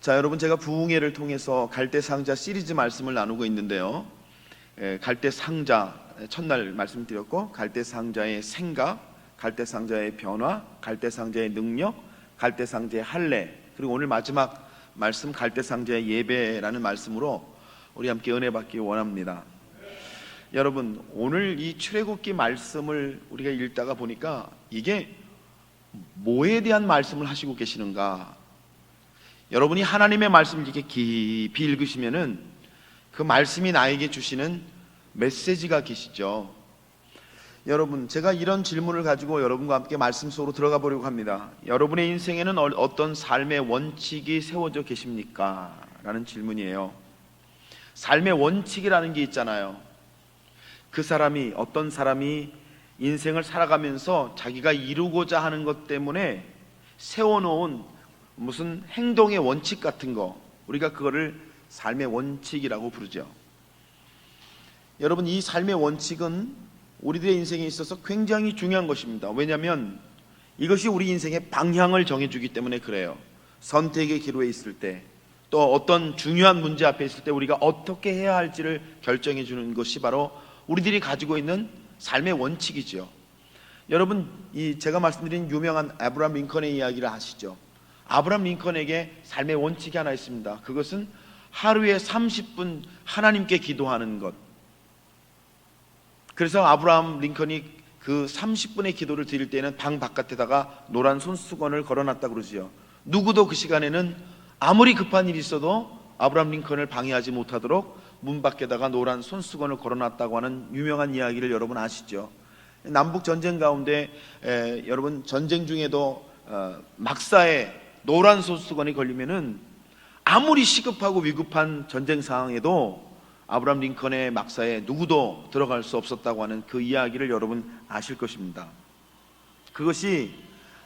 자, 여러분, 제가 부흥회를 통해서 갈대상자 시리즈 말씀을 나누고 있는데요. 갈대상자 첫날 말씀드렸고, 갈대상자의 생각, 갈대상자의 변화, 갈대상자의 능력, 갈대상자의 할례, 그리고 오늘 마지막 말씀 갈대상자의 예배라는 말씀으로 우리 함께 은혜 받기 원합니다. 여러분, 오늘 이 출애굽기 말씀을 우리가 읽다가 보니까 이게 뭐에 대한 말씀을 하시고 계시는가? 여러분이 하나님의 말씀을 이렇게 깊이 읽으시면은 그 말씀이 나에게 주시는 메시지가 계시죠. 여러분, 제가 이런 질문을 가지고 여러분과 함께 말씀 속으로 들어가 보려고 합니다. 여러분의 인생에는 어떤 삶의 원칙이 세워져 계십니까? 라는 질문이에요. 삶의 원칙이라는 게 있잖아요. 그 사람이, 어떤 사람이 인생을 살아가면서 자기가 이루고자 하는 것 때문에 세워놓은 무슨 행동의 원칙 같은 거, 우리가 그거를 삶의 원칙이라고 부르죠. 여러분, 이 삶의 원칙은 우리들의 인생에 있어서 굉장히 중요한 것입니다. 왜냐하면 이것이 우리 인생의 방향을 정해주기 때문에 그래요. 선택의 기로에 있을 때, 또 어떤 중요한 문제 앞에 있을 때 우리가 어떻게 해야 할지를 결정해 주는 것이 바로 우리들이 가지고 있는 삶의 원칙이죠. 여러분, 제가 말씀드린 유명한 아브라함 링컨의 이야기를 아시죠? 아브라함 링컨에게 삶의 원칙이 하나 있습니다. 그것은 하루에 30분 하나님께 기도하는 것. 그래서 아브라함 링컨이 그 30분의 기도를 드릴 때는 방 바깥에다가 노란 손수건을 걸어놨다고 그러지요. 누구도 그 시간에는 아무리 급한 일이 있어도 아브라함 링컨을 방해하지 못하도록 문 밖에다가 노란 손수건을 걸어놨다고 하는 유명한 이야기를 여러분 아시죠? 남북 전쟁 가운데 여러분, 전쟁 중에도 막사에 노란 손수건이 걸리면은 아무리 시급하고 위급한 전쟁 상황에도 아브라함 링컨의 막사에 누구도 들어갈 수 없었다고 하는 그 이야기를 여러분 아실 것입니다. 그것이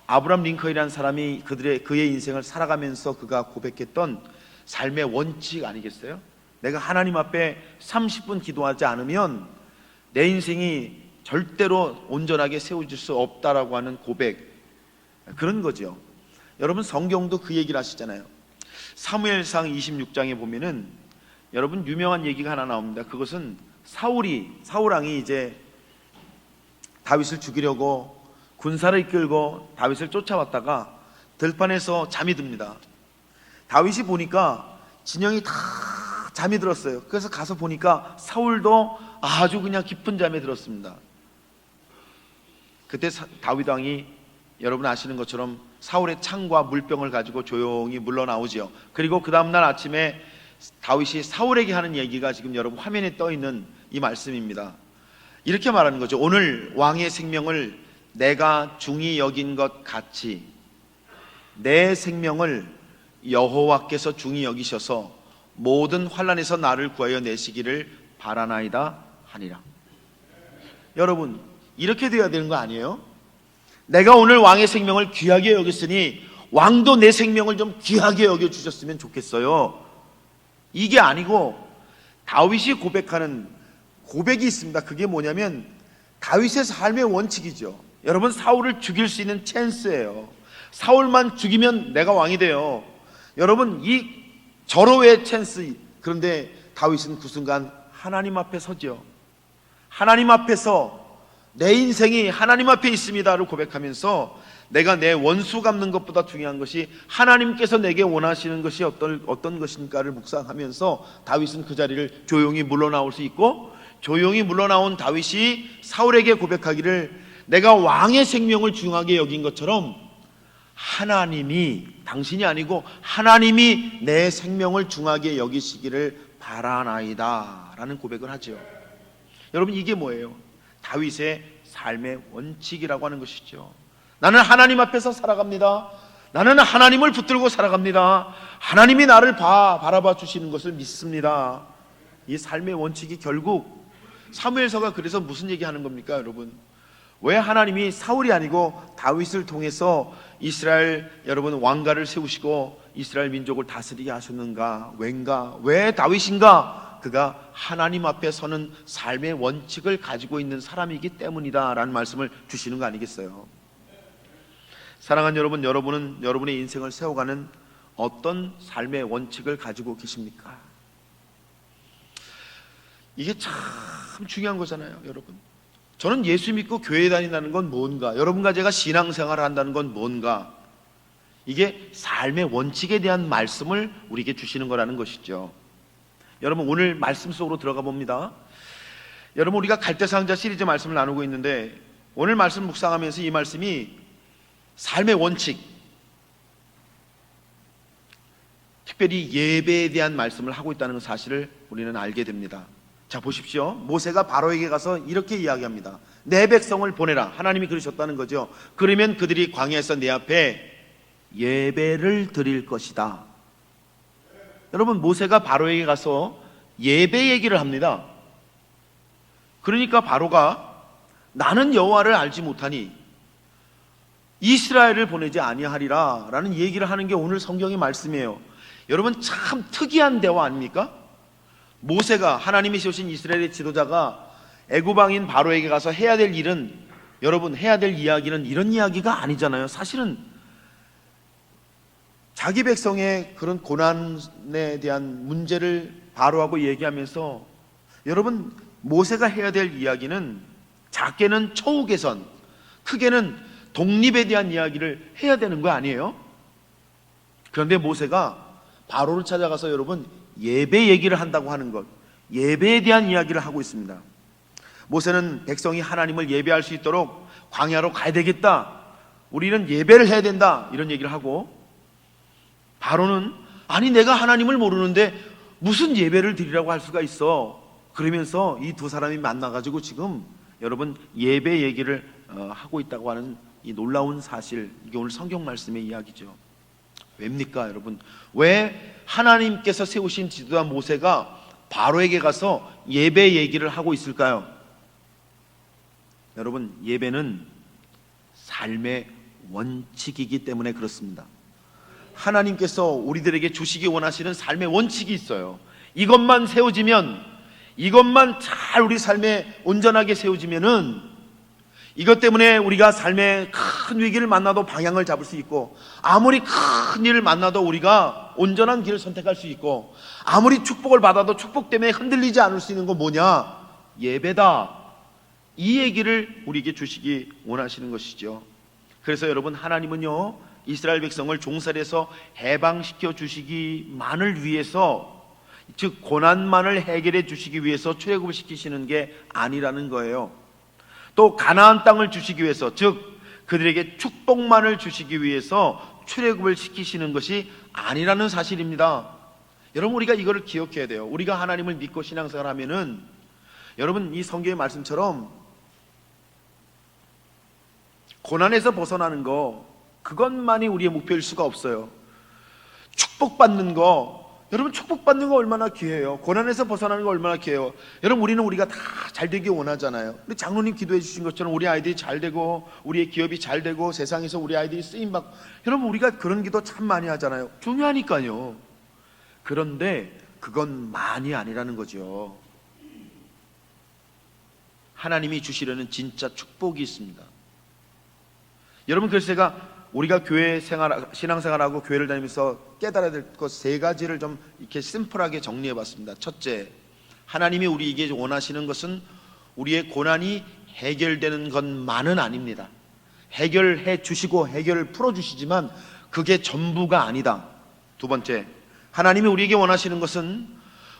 아브라함 링컨이라는 사람이 그의 인생을 살아가면서 그가 고백했던 삶의 원칙 아니겠어요? 내가 하나님 앞에 30분 기도하지 않으면 내 인생이 절대로 온전하게 세워질 수 없다라고 하는 고백, 그런 거죠. 여러분, 성경도 그 얘기를 하시잖아요. 사무엘상 26장에 보면은 여러분 유명한 얘기가 하나 나옵니다. 그것은 사울왕이 이제 다윗을 죽이려고 군사를 이끌고 다윗을 쫓아왔다가 들판에서 잠이 듭니다. 다윗이 보니까 진영이 다 잠이 들었어요. 그래서 가서 보니까 사울도 아주 그냥 깊은 잠에 들었습니다. 그때 다윗 왕이 여러분 아시는 것처럼 사울의 창과 물병을 가지고 조용히 물러나오죠. 그리고 그 다음날 아침에 다윗이 사울에게 하는 얘기가 지금 여러분 화면에 떠 있는 이 말씀입니다. 이렇게 말하는 거죠. 오늘 왕의 생명을 내가 중히 여긴 것 같이 내 생명을 여호와께서 중히 여기셔서 모든 환난에서 나를 구하여 내시기를 바라나이다 하니라. 여러분, 이렇게 되어야 되는 거 아니에요? 내가 오늘 왕의 생명을 귀하게 여겼으니 왕도 내 생명을 좀 귀하게 여겨주셨으면 좋겠어요. 이게 아니고 다윗이 고백하는 고백이 있습니다. 그게 뭐냐면 다윗의 삶의 원칙이죠. 여러분, 사울을 죽일 수 있는 찬스예요. 사울만 죽이면 내가 왕이 돼요. 여러분, 이 절호의 찬스. 그런데 다윗은 그 순간 하나님 앞에 서죠. 하나님 앞에서 내 인생이 하나님 앞에 있습니다를 고백하면서 내가 내 원수 갚는 것보다 중요한 것이 하나님께서 내게 원하시는 것이 어떤 것인가를 묵상하면서 다윗은 그 자리를 조용히 물러나올 수 있고, 조용히 물러나온 다윗이 사울에게 고백하기를 내가 왕의 생명을 중하게 여긴 것처럼 하나님이, 당신이 아니고 하나님이 내 생명을 중하게 여기시기를 바라나이다 라는 고백을 하죠. 여러분, 이게 뭐예요? 다윗의 삶의 원칙이라고 하는 것이죠. 나는 하나님 앞에서 살아갑니다. 나는 하나님을 붙들고 살아갑니다. 하나님이 나를 바라봐 주시는 것을 믿습니다. 이 삶의 원칙이 결국 사무엘서가 그래서 무슨 얘기하는 겁니까, 여러분? 왜 하나님이 사울이 아니고 다윗을 통해서 이스라엘 여러분 왕가를 세우시고 이스라엘 민족을 다스리게 하셨는가? 왜 다윗인가? 그가 하나님 앞에 서는 삶의 원칙을 가지고 있는 사람이기 때문이다 라는 말씀을 주시는 거 아니겠어요? 사랑하는 여러분, 여러분은 여러분의 인생을 세워가는 어떤 삶의 원칙을 가지고 계십니까? 이게 참 중요한 거잖아요, 여러분. 저는 예수 믿고 교회 다닌다는 건 뭔가, 여러분과 제가 신앙생활을 한다는 건 뭔가, 이게 삶의 원칙에 대한 말씀을 우리에게 주시는 거라는 것이죠. 여러분, 오늘 말씀 속으로 들어가 봅니다. 여러분, 우리가 갈대상자 시리즈 말씀을 나누고 있는데, 오늘 말씀 묵상하면서 이 말씀이 삶의 원칙, 특별히 예배에 대한 말씀을 하고 있다는 사실을 우리는 알게 됩니다. 자, 보십시오. 모세가 바로에게 가서 이렇게 이야기합니다. 내 백성을 보내라. 하나님이 그러셨다는 거죠. 그러면 그들이 광야에서 내 앞에 예배를 드릴 것이다. 여러분, 모세가 바로에게 가서 예배 얘기를 합니다. 그러니까 바로가 나는 여호와를 알지 못하니 이스라엘을 보내지 아니하리라 라는 얘기를 하는 게 오늘 성경의 말씀이에요. 여러분, 참 특이한 대화 아닙니까? 모세가, 하나님이 세우신 이스라엘의 지도자가 애굽왕인 바로에게 가서 해야 될 일은, 여러분, 해야 될 이야기는 이런 이야기가 아니잖아요. 사실은 자기 백성의 그런 고난에 대한 문제를 바로하고 얘기하면서, 여러분, 모세가 해야 될 이야기는 작게는 처우 개선, 크게는 독립에 대한 이야기를 해야 되는 거 아니에요? 그런데 모세가 바로를 찾아가서 여러분 예배 얘기를 한다고 하는 것, 예배에 대한 이야기를 하고 있습니다. 모세는 백성이 하나님을 예배할 수 있도록 광야로 가야 되겠다, 우리는 예배를 해야 된다, 이런 얘기를 하고, 바로는 아니 내가 하나님을 모르는데 무슨 예배를 드리라고 할 수가 있어. 그러면서 이 두 사람이 만나가지고 지금 여러분 예배 얘기를 하고 있다고 하는 이 놀라운 사실, 이게 오늘 성경 말씀의 이야기죠. 왜입니까, 여러분? 왜 하나님께서 세우신 지도자 모세가 바로에게 가서 예배 얘기를 하고 있을까요? 여러분, 예배는 삶의 원칙이기 때문에 그렇습니다. 하나님께서 우리들에게 주시기 원하시는 삶의 원칙이 있어요. 이것만 세워지면, 이것만 잘 우리 삶에 온전하게 세워지면은, 이것 때문에 우리가 삶의 큰 위기를 만나도 방향을 잡을 수 있고, 아무리 큰 일을 만나도 우리가 온전한 길을 선택할 수 있고, 아무리 축복을 받아도 축복 때문에 흔들리지 않을 수 있는 건 뭐냐? 예배다. 이 얘기를 우리에게 주시기 원하시는 것이죠. 그래서 여러분, 하나님은요 이스라엘 백성을 종살에서 해방시켜 주시기만을 위해서, 즉 고난만을 해결해 주시기 위해서 출애굽을 시키시는 게 아니라는 거예요. 또 가나안 땅을 주시기 위해서, 즉 그들에게 축복만을 주시기 위해서 출애굽을 시키시는 것이 아니라는 사실입니다. 여러분, 우리가 이거를 기억해야 돼요. 우리가 하나님을 믿고 신앙생활하면은, 여러분, 이 성경의 말씀처럼 고난에서 벗어나는 거, 그것만이 우리의 목표일 수가 없어요. 축복받는 거, 여러분, 축복받는 거 얼마나 귀해요. 고난에서 벗어나는 거 얼마나 귀해요. 여러분, 우리가 다 잘 되길 원하잖아요. 우리 장로님 기도해 주신 것처럼 우리 아이들이 잘 되고, 우리의 기업이 잘 되고, 세상에서 우리 아이들이 쓰임받고, 여러분, 우리가 그런 기도 참 많이 하잖아요. 중요하니까요. 그런데 그건 많이 아니라는 거죠. 하나님이 주시려는 진짜 축복이 있습니다. 여러분, 그래서 제가 우리가 교회 생활, 신앙생활하고 교회를 다니면서 깨달아야 될 것 세 가지를 좀 이렇게 심플하게 정리해 봤습니다. 첫째, 하나님이 우리에게 원하시는 것은 우리의 고난이 해결되는 것만은 아닙니다. 해결해 주시고 해결을 풀어 주시지만 그게 전부가 아니다. 두 번째, 하나님이 우리에게 원하시는 것은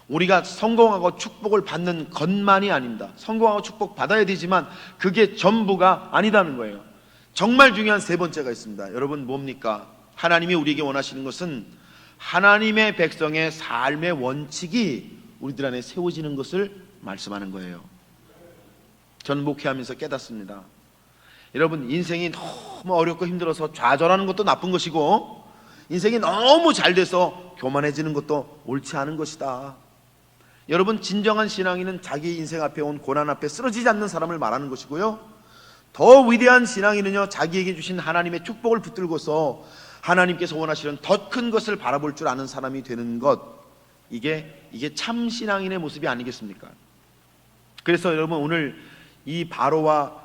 우리가 성공하고 축복을 받는 것만이 아닙니다. 성공하고 축복 받아야 되지만 그게 전부가 아니다는 거예요. 정말 중요한 세 번째가 있습니다. 여러분, 뭡니까? 하나님이 우리에게 원하시는 것은 하나님의 백성의 삶의 원칙이 우리들 안에 세워지는 것을 말씀하는 거예요. 저는 목회하면서 깨닫습니다. 여러분, 인생이 너무 어렵고 힘들어서 좌절하는 것도 나쁜 것이고, 인생이 너무 잘 돼서 교만해지는 것도 옳지 않은 것이다. 여러분, 진정한 신앙인은 자기 인생 앞에 온 고난 앞에 쓰러지지 않는 사람을 말하는 것이고요, 더 위대한 신앙인은요, 자기에게 주신 하나님의 축복을 붙들고서 하나님께서 원하시는 더 큰 것을 바라볼 줄 아는 사람이 되는 것, 이게 참 신앙인의 모습이 아니겠습니까? 그래서 여러분, 오늘 이 바로와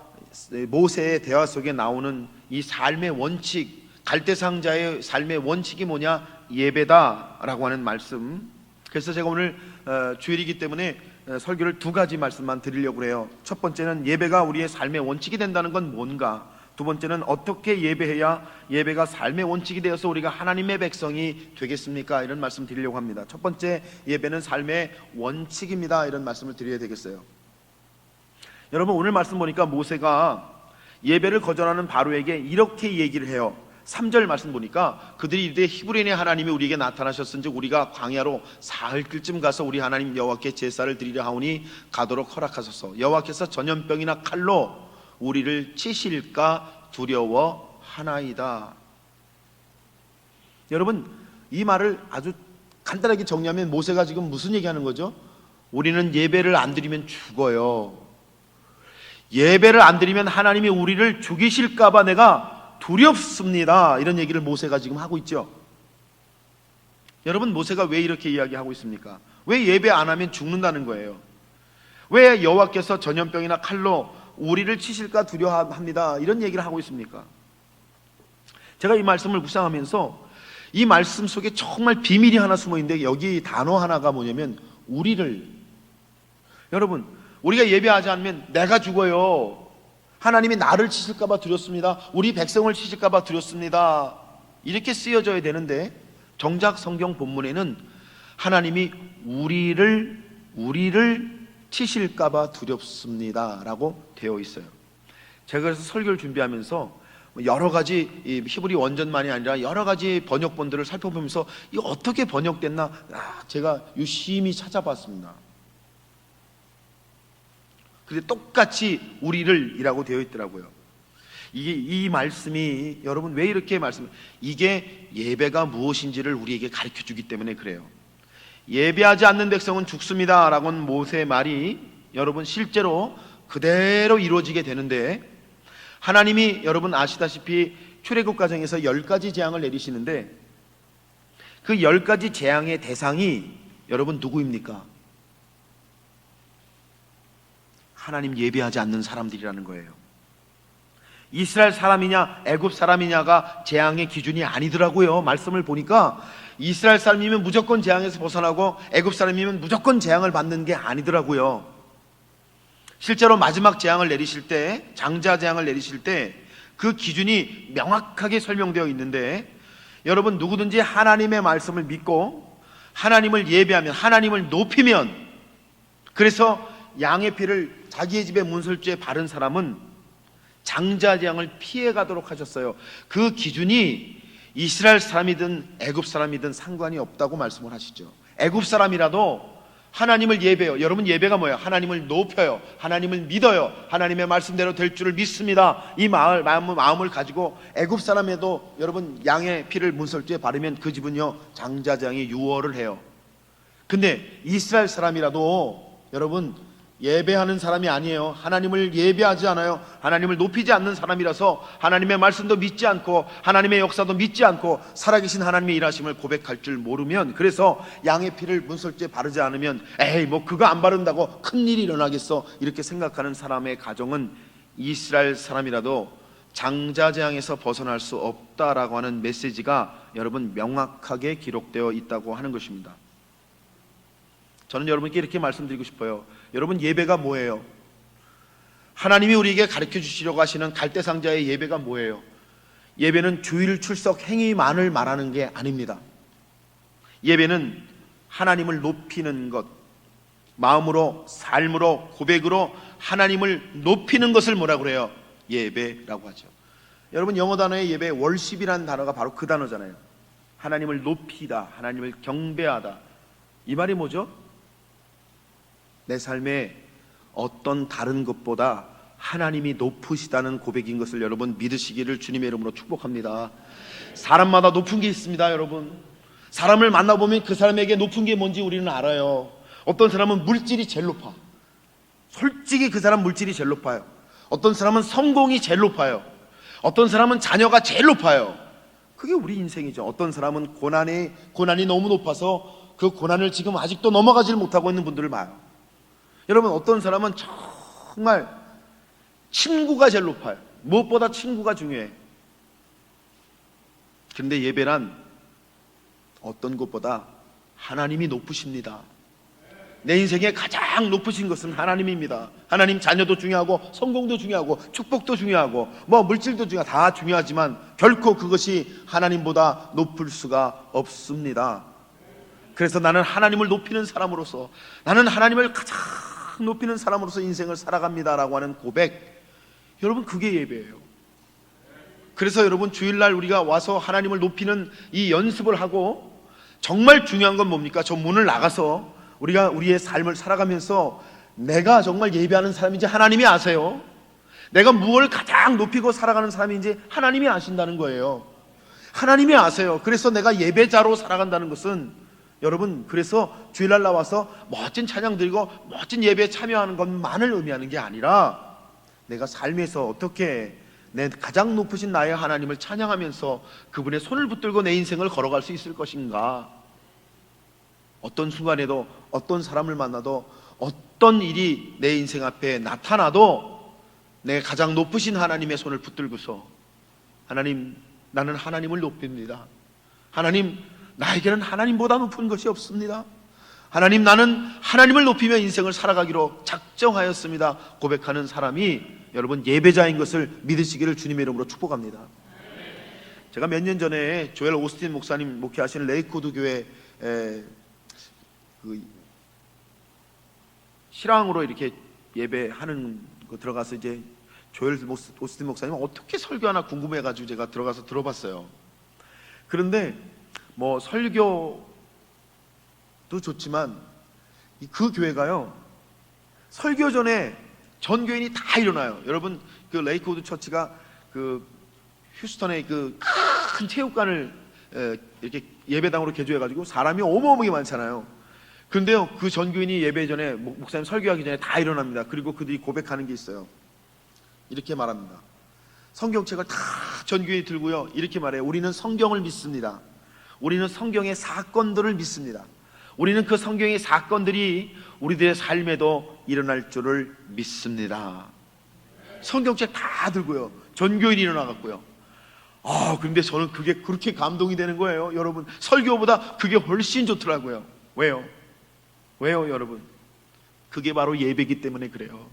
모세의 대화 속에 나오는 이 삶의 원칙, 갈대상자의 삶의 원칙이 뭐냐? 예배다라고 하는 말씀. 그래서 제가 오늘 주일이기 때문에 설교를 두 가지 말씀만 드리려고 해요. 첫 번째는 예배가 우리의 삶의 원칙이 된다는 건 뭔가, 두 번째는 어떻게 예배해야 예배가 삶의 원칙이 되어서 우리가 하나님의 백성이 되겠습니까? 이런 말씀 드리려고 합니다. 첫 번째, 예배는 삶의 원칙입니다. 이런 말씀을 드려야 되겠어요. 여러분, 오늘 말씀 보니까 모세가 예배를 거절하는 바로에게 이렇게 얘기를 해요. 3절 말씀 보니까 그들이 이르되 히브리인의 하나님이 우리에게 나타나셨은즉 우리가 광야로 사흘쯤 가서 우리 하나님 여호와께 제사를 드리려 하오니 가도록 허락하소서. 여호와께서 전염병이나 칼로 우리를 치실까 두려워하나이다. 여러분, 이 말을 아주 간단하게 정리하면 모세가 지금 무슨 얘기하는 거죠? 우리는 예배를 안 드리면 죽어요. 예배를 안 드리면 하나님이 우리를 죽이실까 봐 내가 두렵습니다. 이런 얘기를 모세가 지금 하고 있죠. 여러분, 모세가 왜 이렇게 이야기하고 있습니까? 왜 예배 안 하면 죽는다는 거예요? 왜 여호와께서 전염병이나 칼로 우리를 치실까 두려워합니다. 이런 얘기를 하고 있습니까? 제가 이 말씀을 묵상하면서 이 말씀 속에 정말 비밀이 하나 숨어 있는데, 여기 단어 하나가 뭐냐면 우리를. 여러분, 우리가 예배하지 않으면 내가 죽어요. 하나님이 나를 치실까 봐 두렵습니다. 우리 백성을 치실까 봐 두렵습니다. 이렇게 쓰여져야 되는데, 정작 성경 본문에는 하나님이 우리를 치실까 봐 두렵습니다 라고 되어 있어요. 제가 그래서 설교를 준비하면서 여러 가지 히브리 원전만이 아니라 여러 가지 번역본들을 살펴보면서 이거 어떻게 번역됐나 제가 유심히 찾아봤습니다. 근데 똑같이 우리를 이라고 되어 있더라고요. 이 말씀이, 여러분, 왜 이렇게 이게 예배가 무엇인지를 우리에게 가르쳐 주기 때문에 그래요. 예배하지 않는 백성은 죽습니다 라고 하는 모세의 말이 여러분 실제로 그대로 이루어지게 되는데, 하나님이 여러분 아시다시피 출애굽 과정에서 10가지 재앙을 내리시는데, 그 10가지 재앙의 대상이 여러분 누구입니까? 하나님 예배하지 않는 사람들이라는 거예요. 이스라엘 사람이냐 애굽 사람이냐가 재앙의 기준이 아니더라고요. 말씀을 보니까 이스라엘 사람이면 무조건 재앙에서 벗어나고 애굽 사람이면 무조건 재앙을 받는 게 아니더라고요. 실제로 마지막 재앙을 내리실 때, 장자 재앙을 내리실 때 그 기준이 명확하게 설명되어 있는데, 여러분, 누구든지 하나님의 말씀을 믿고 하나님을 예배하면, 하나님을 높이면, 그래서 양의 피를 자기의 집에 문설주에 바른 사람은 장자재앙을 피해 가도록 하셨어요. 그 기준이 이스라엘 사람이든 애굽 사람이든 상관이 없다고 말씀을 하시죠. 애굽 사람이라도 하나님을 예배해요. 여러분, 예배가 뭐예요? 하나님을 높여요. 하나님을 믿어요. 하나님의 말씀대로 될 줄을 믿습니다. 이 마음을 가지고 애굽 사람에도 여러분 양의 피를 문설주에 바르면 그 집은요 장자재앙이 유월을 해요. 근데 이스라엘 사람이라도 여러분 예배하는 사람이 아니에요. 하나님을 예배하지 않아요. 하나님을 높이지 않는 사람이라서 하나님의 말씀도 믿지 않고 하나님의 역사도 믿지 않고 살아계신 하나님의 일하심을 고백할 줄 모르면, 그래서 양의 피를 문설주에 바르지 않으면 에이 뭐 그거 안 바른다고 큰일이 일어나겠어 이렇게 생각하는 사람의 가정은 이스라엘 사람이라도 장자재앙에서 벗어날 수 없다라고 하는 메시지가 여러분 명확하게 기록되어 있다고 하는 것입니다. 저는 여러분께 이렇게 말씀드리고 싶어요. 여러분, 예배가 뭐예요? 하나님이 우리에게 가르쳐 주시려고 하시는 갈대상자의 예배가 뭐예요? 예배는 주일 출석 행위만을 말하는 게 아닙니다. 예배는 하나님을 높이는 것, 마음으로, 삶으로, 고백으로 하나님을 높이는 것을 뭐라고 그래요? 예배라고 하죠. 여러분, 영어 단어의 예배, 월십이라는 단어가 바로 그 단어잖아요. 하나님을 높이다, 하나님을 경배하다. 이 말이 뭐죠? 내 삶에 어떤 다른 것보다 하나님이 높으시다는 고백인 것을 여러분 믿으시기를 주님의 이름으로 축복합니다. 사람마다 높은 게 있습니다. 여러분, 사람을 만나보면 그 사람에게 높은 게 뭔지 우리는 알아요. 어떤 사람은 물질이 제일 높아. 솔직히 그 사람 물질이 제일 높아요. 어떤 사람은 성공이 제일 높아요. 어떤 사람은 자녀가 제일 높아요. 그게 우리 인생이죠. 어떤 사람은 고난이 너무 높아서 그 고난을 지금 아직도 넘어가질 못하고 있는 분들을 봐요. 여러분, 어떤 사람은 정말 친구가 제일 높아요. 무엇보다 친구가 중요해. 그런데 예배란 어떤 것보다 하나님이 높으십니다. 내 인생에 가장 높으신 것은 하나님입니다. 하나님 자녀도 중요하고 성공도 중요하고 축복도 중요하고 물질도 중요하고 다 중요하지만 결코 그것이 하나님보다 높을 수가 없습니다. 그래서 나는 하나님을 높이는 사람으로서, 나는 하나님을 가장 높이는 사람으로서 인생을 살아갑니다라고 하는 고백, 여러분 그게 예배예요. 그래서 여러분 주일날 우리가 와서 하나님을 높이는 이 연습을 하고, 정말 중요한 건 뭡니까? 저 문을 나가서 우리가 우리의 삶을 살아가면서 내가 정말 예배하는 사람인지 하나님이 아세요. 내가 무엇을 가장 높이고 살아가는 사람인지 하나님이 아신다는 거예요. 하나님이 아세요. 그래서 내가 예배자로 살아간다는 것은, 여러분 그래서 주일날 나와서 멋진 찬양 드리고 멋진 예배에 참여하는 것만을 의미하는 게 아니라, 내가 삶에서 어떻게 내 가장 높으신 나의 하나님을 찬양하면서 그분의 손을 붙들고 내 인생을 걸어갈 수 있을 것인가. 어떤 순간에도 어떤 사람을 만나도 어떤 일이 내 인생 앞에 나타나도 내 가장 높으신 하나님의 손을 붙들고서, 하나님, 나는 하나님을 높입니다. 하나님, 나에게는 하나님보다 높은 것이 없습니다. 하나님, 나는 하나님을 높이며 인생을 살아가기로 작정하였습니다. 고백하는 사람이 여러분 예배자인 것을 믿으시기를 주님의 이름으로 축복합니다. 제가 몇 년 전에 조엘 오스틴 목사님 목회하시는 레이코드 교회 실황으로 이렇게 예배하는 거 들어가서 이제 조엘 오스틴 목사님 어떻게 설교하나 궁금해가지고 제가 들어가서 들어봤어요. 그런데 설교도 좋지만 그 교회가요, 설교 전에 전 교인이 다 일어나요. 여러분 그 레이크우드 처치가 그 휴스턴의 그 큰 체육관을 이렇게 예배당으로 개조해가지고 사람이 어마어마하게 많잖아요. 그런데요, 그 전 교인이 예배 전에 목사님 설교하기 전에 다 일어납니다. 그리고 그들이 고백하는 게 있어요. 이렇게 말합니다. 성경책을 다 전 교인이 들고요, 이렇게 말해요. 우리는 성경을 믿습니다. 우리는 성경의 사건들을 믿습니다. 우리는 그 성경의 사건들이 우리들의 삶에도 일어날 줄을 믿습니다. 성경책 다 들고요, 전교인이 일어나갔고요. 그런데 저는 그게 그렇게 감동이 되는 거예요. 여러분, 설교보다 그게 훨씬 좋더라고요. 왜요? 여러분? 그게 바로 예배이기 때문에 그래요.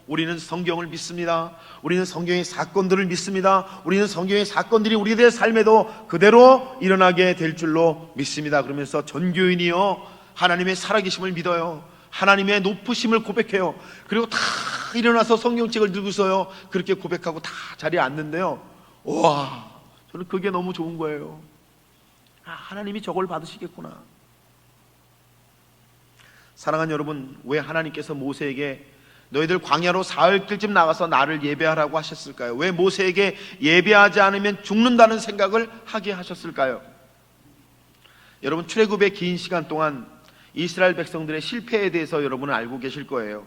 우리는 성경을 믿습니다. 우리는 성경의 사건들을 믿습니다. 우리는 성경의 사건들이 우리들의 삶에도 그대로 일어나게 될 줄로 믿습니다. 그러면서 전교인이요, 하나님의 살아계심을 믿어요. 하나님의 높으심을 고백해요. 그리고 다 일어나서 성경책을 들고서요, 그렇게 고백하고 다 자리에 앉는데요, 와, 저는 그게 너무 좋은 거예요. 하나님이 저걸 받으시겠구나. 사랑하는 여러분, 왜 하나님께서 모세에게 너희들 광야로 사흘쯤 나가서 나를 예배하라고 하셨을까요? 왜 모세에게 예배하지 않으면 죽는다는 생각을 하게 하셨을까요? 여러분, 출애굽의 긴 시간 동안 이스라엘 백성들의 실패에 대해서 여러분은 알고 계실 거예요.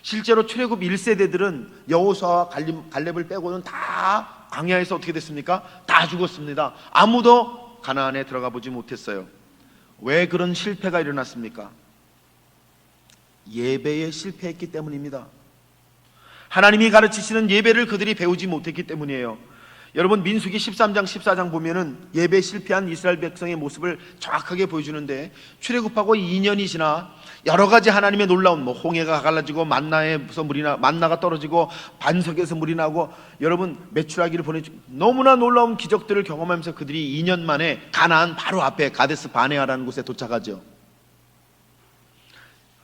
실제로 출애굽 1세대들은 여호수아와 갈렙을 빼고는 다 광야에서 어떻게 됐습니까? 다 죽었습니다. 아무도 가나안에 들어가 보지 못했어요. 왜 그런 실패가 일어났습니까? 예배에 실패했기 때문입니다. 하나님이 가르치시는 예배를 그들이 배우지 못했기 때문이에요. 여러분, 민수기 13장 14장 보면은 예배에 실패한 이스라엘 백성의 모습을 정확하게 보여주는데, 출애굽하고 2년이 지나 여러 가지 하나님의 놀라운 홍해가 갈라지고 만나가 떨어지고 반석에서 물이 나고, 여러분 메추라기를 보내주고 너무나 놀라운 기적들을 경험하면서 그들이 2년 만에 가나안 바로 앞에 가데스 바네아라는 곳에 도착하죠.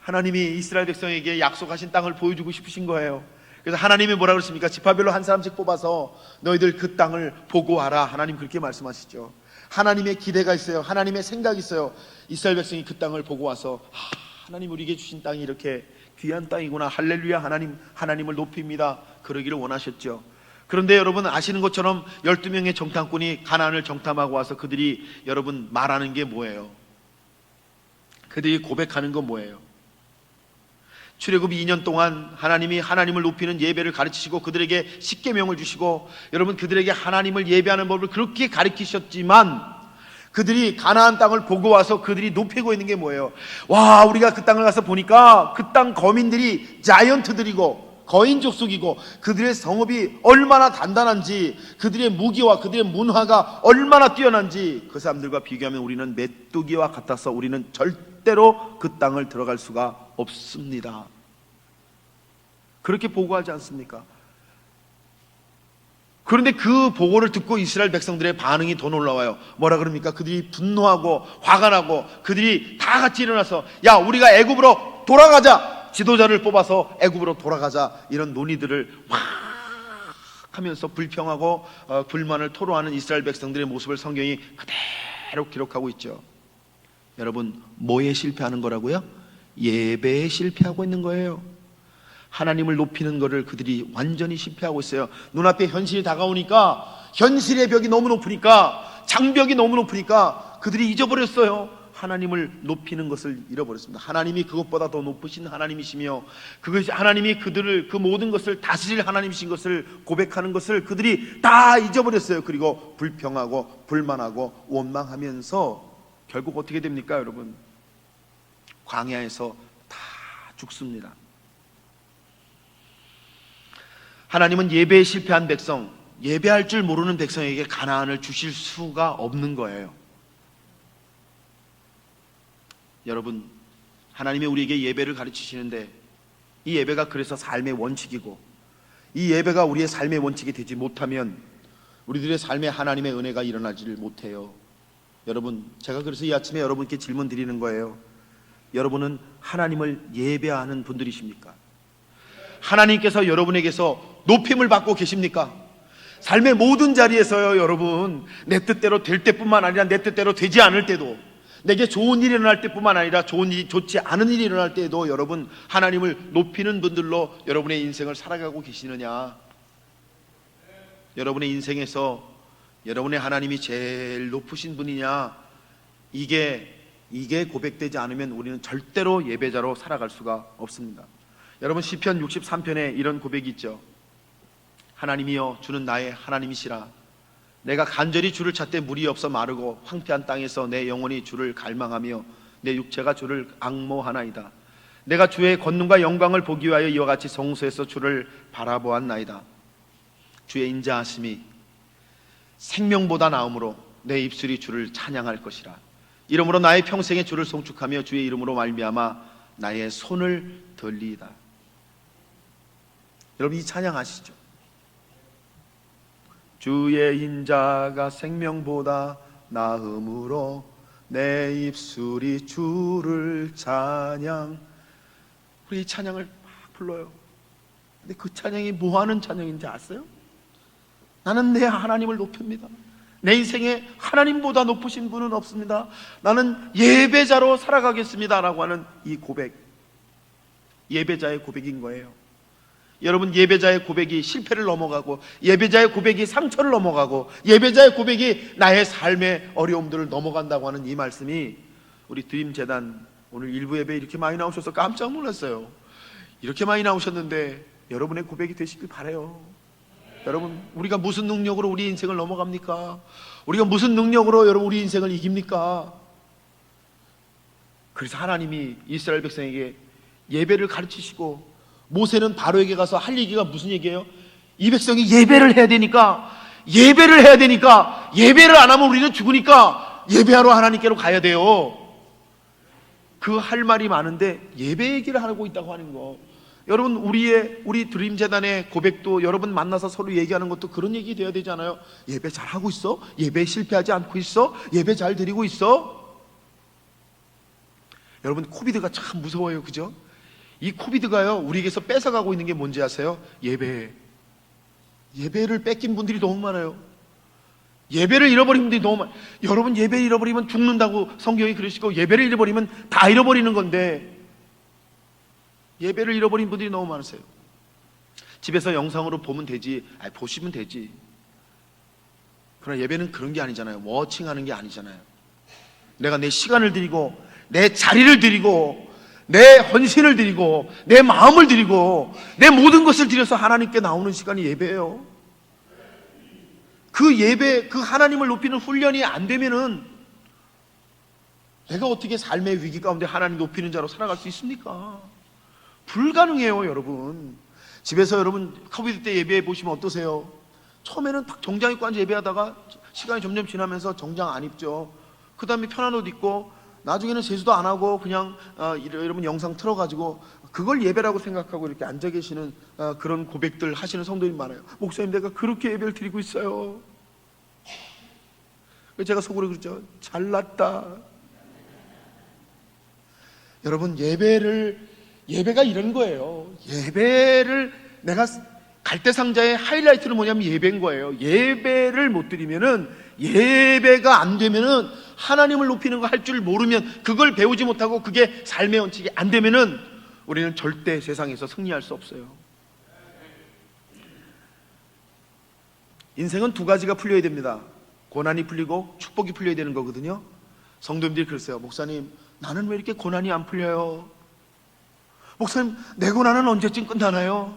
하나님이 이스라엘 백성에게 약속하신 땅을 보여주고 싶으신 거예요. 그래서 하나님이 뭐라 그랬습니까? 지파별로 한 사람씩 뽑아서 너희들 그 땅을 보고 와라. 하나님 그렇게 말씀하시죠. 하나님의 기대가 있어요. 하나님의 생각이 있어요. 이스라엘 백성이 그 땅을 보고 와서 하나님 우리에게 주신 땅이 이렇게 귀한 땅이구나, 할렐루야, 하나님을 높입니다, 그러기를 원하셨죠. 그런데 여러분 아시는 것처럼 12명의 정탐꾼이 가나안을 정탐하고 와서 그들이 여러분 말하는 게 뭐예요? 그들이 고백하는 건 뭐예요? 출애굽 2년 동안 하나님이 하나님을 높이는 예배를 가르치시고 그들에게 십계명을 주시고, 여러분 그들에게 하나님을 예배하는 법을 그렇게 가르치셨지만, 그들이 가나안 땅을 보고 와서 그들이 높이고 있는 게 뭐예요? 와, 우리가 그 땅을 가서 보니까 그 땅 거민들이 자이언트들이고 거인 족속이고 그들의 성읍이 얼마나 단단한지, 그들의 무기와 그들의 문화가 얼마나 뛰어난지 그 사람들과 비교하면 우리는 메뚜기와 같아서 우리는 절대로 그 땅을 들어갈 수가 없습니다. 그렇게 보고하지 않습니까? 그런데 그 보고를 듣고 이스라엘 백성들의 반응이 더 놀라워요. 뭐라 그럽니까? 그들이 분노하고 화가 나고 그들이 다 같이 일어나서 야, 우리가 애굽으로 돌아가자, 지도자를 뽑아서 애굽으로 돌아가자, 이런 논의들을 막 하면서 불평하고 불만을 토로하는 이스라엘 백성들의 모습을 성경이 그대로 기록하고 있죠. 여러분, 뭐에 실패하는 거라고요? 예배에 실패하고 있는 거예요. 하나님을 높이는 것을 그들이 완전히 실패하고 있어요. 눈앞에 현실이 다가오니까, 현실의 벽이 너무 높으니까, 장벽이 너무 높으니까 그들이 잊어버렸어요. 하나님을 높이는 것을 잃어버렸습니다. 하나님이 그것보다 더 높으신 하나님이시며, 그것이 하나님이 그들을, 그 모든 것을 다스릴 하나님이신 것을 고백하는 것을 그들이 다 잊어버렸어요. 그리고 불평하고 불만하고 원망하면서 결국 어떻게 됩니까, 여러분? 광야에서 다 죽습니다. 하나님은 예배에 실패한 백성, 예배할 줄 모르는 백성에게 가나안을 주실 수가 없는 거예요. 여러분, 하나님이 우리에게 예배를 가르치시는데 이 예배가 그래서 삶의 원칙이고, 이 예배가 우리의 삶의 원칙이 되지 못하면 우리들의 삶에 하나님의 은혜가 일어나지를 못해요. 여러분, 제가 그래서 이 아침에 여러분께 질문 드리는 거예요. 여러분은 하나님을 예배하는 분들이십니까? 하나님께서 여러분에게서 높임을 받고 계십니까? 삶의 모든 자리에서요, 여러분, 내 뜻대로 될 때뿐만 아니라 내 뜻대로 되지 않을 때도, 내게 좋은 일이 일어날 때뿐만 아니라 좋지 않은 일이 일어날 때에도 여러분, 하나님을 높이는 분들로 여러분의 인생을 살아가고 계시느냐? 여러분의 인생에서 여러분의 하나님이 제일 높으신 분이냐? 이게 고백되지 않으면 우리는 절대로 예배자로 살아갈 수가 없습니다. 여러분, 시편 63편에 이런 고백이 있죠. 하나님이여, 주는 나의 하나님이시라. 내가 간절히 주를 찾되 물이 없어 마르고 황폐한 땅에서 내 영혼이 주를 갈망하며 내 육체가 주를 앙모하나이다. 내가 주의 권능과 영광을 보기 위하여 이와 같이 성소에서 주를 바라보았나이다. 주의 인자하심이 생명보다 나음으로 내 입술이 주를 찬양할 것이라. 이러므로 나의 평생에 주를 송축하며 주의 이름으로 말미암아 나의 손을 들리이다. 여러분, 이 찬양 아시죠? 주의 인자가 생명보다 나음으로 내 입술이 주를 찬양. 우리 이 찬양을 막 불러요. 근데 그 찬양이 뭐하는 찬양인지 아세요? 나는 내 하나님을 높입니다. 내 인생에 하나님보다 높으신 분은 없습니다. 나는 예배자로 살아가겠습니다 라고 하는 이 고백, 예배자의 고백인 거예요. 여러분, 예배자의 고백이 실패를 넘어가고, 예배자의 고백이 상처를 넘어가고, 예배자의 고백이 나의 삶의 어려움들을 넘어간다고 하는 이 말씀이, 우리 드림재단 오늘 일부 예배 이렇게 많이 나오셔서 깜짝 놀랐어요. 이렇게 많이 나오셨는데 여러분의 고백이 되시길 바라요. 여러분, 우리가 무슨 능력으로 우리 인생을 넘어갑니까? 우리가 무슨 능력으로 여러분 우리 인생을 이깁니까? 그래서 하나님이 이스라엘 백성에게 예배를 가르치시고, 모세는 바로에게 가서 할 얘기가 무슨 얘기예요? 이 백성이 예배를 해야 되니까, 예배를 안 하면 우리는 죽으니까 예배하러 하나님께로 가야 돼요. 그 할 말이 많은데 예배 얘기를 하고 있다고 하는 거. 여러분, 우리 드림재단의 고백도 여러분 만나서 서로 얘기하는 것도 그런 얘기 돼야 되잖아요. 예배 잘하고 있어? 예배 실패하지 않고 있어? 예배 잘 드리고 있어? 여러분, 코비드가 참 무서워요, 그죠? 이 코비드가요, 우리에게서 뺏어가고 있는 게 뭔지 아세요? 예배를 뺏긴 분들이 너무 많아요. 예배를 잃어버린 분들이 너무 많아요. 여러분, 예배를 잃어버리면 죽는다고 성경이 그러시고, 예배를 잃어버리면 다 잃어버리는 건데, 예배를 잃어버린 분들이 너무 많으세요. 집에서 영상으로 보면 되지, 보시면 되지. 그러나 예배는 그런 게 아니잖아요. 워칭하는 게 아니잖아요. 내가 내 시간을 드리고, 내 자리를 드리고, 내 헌신을 드리고, 내 마음을 드리고, 내 모든 것을 드려서 하나님께 나오는 시간이 예배예요. 그 예배, 그 하나님을 높이는 훈련이 안 되면은 내가 어떻게 삶의 위기 가운데 하나님 높이는 자로 살아갈 수 있습니까? 불가능해요, 여러분. 집에서 여러분 코비드 때 예배해 보시면 어떠세요? 처음에는 딱 정장 입고 앉아 예배하다가 시간이 점점 지나면서 정장 안 입죠. 그 다음에 편한 옷 입고 나중에는 세수도 안 하고 그냥 여러분 영상 틀어가지고 그걸 예배라고 생각하고 이렇게 앉아 계시는 그런 고백들 하시는 성도님 많아요. 목사님, 내가 그렇게 예배를 드리고 있어요. 제가 속으로 그랬죠. 잘났다. 여러분, 예배가 이런 거예요. 예배를 내가 갈대상자의 하이라이트는 뭐냐면 예배인 거예요. 예배를 못 드리면은, 예배가 안 되면은, 하나님을 높이는 거 할 줄 모르면, 그걸 배우지 못하고 그게 삶의 원칙이 안 되면은 우리는 절대 세상에서 승리할 수 없어요. 인생은 두 가지가 풀려야 됩니다. 고난이 풀리고 축복이 풀려야 되는 거거든요. 성도님들이 그러세요. 목사님, 나는 왜 이렇게 고난이 안 풀려요? 목사님, 내 고난은 언제쯤 끝나나요?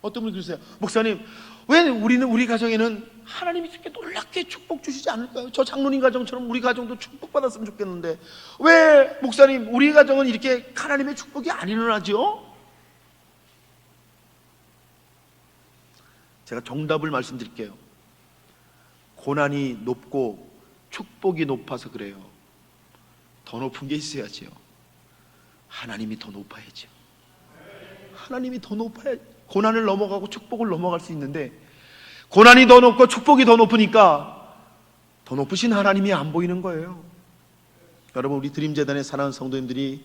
어떤 분이 그러세요. 목사님, 왜 우리 가정에는 하나님이 이렇게 놀랍게 축복 주시지 않을까요? 저 장로님 가정처럼 우리 가정도 축복받았으면 좋겠는데 왜 목사님, 우리 가정은 이렇게 하나님의 축복이 안 일어나죠? 제가 정답을 말씀드릴게요. 고난이 높고 축복이 높아서 그래요. 더 높은 게 있어야지요. 하나님이 더 높아야죠. 하나님이 더 높아야 고난을 넘어가고 축복을 넘어갈 수 있는데, 고난이 더 높고 축복이 더 높으니까 더 높으신 하나님이 안 보이는 거예요. 여러분, 우리 드림재단의 사랑하는 성도님들이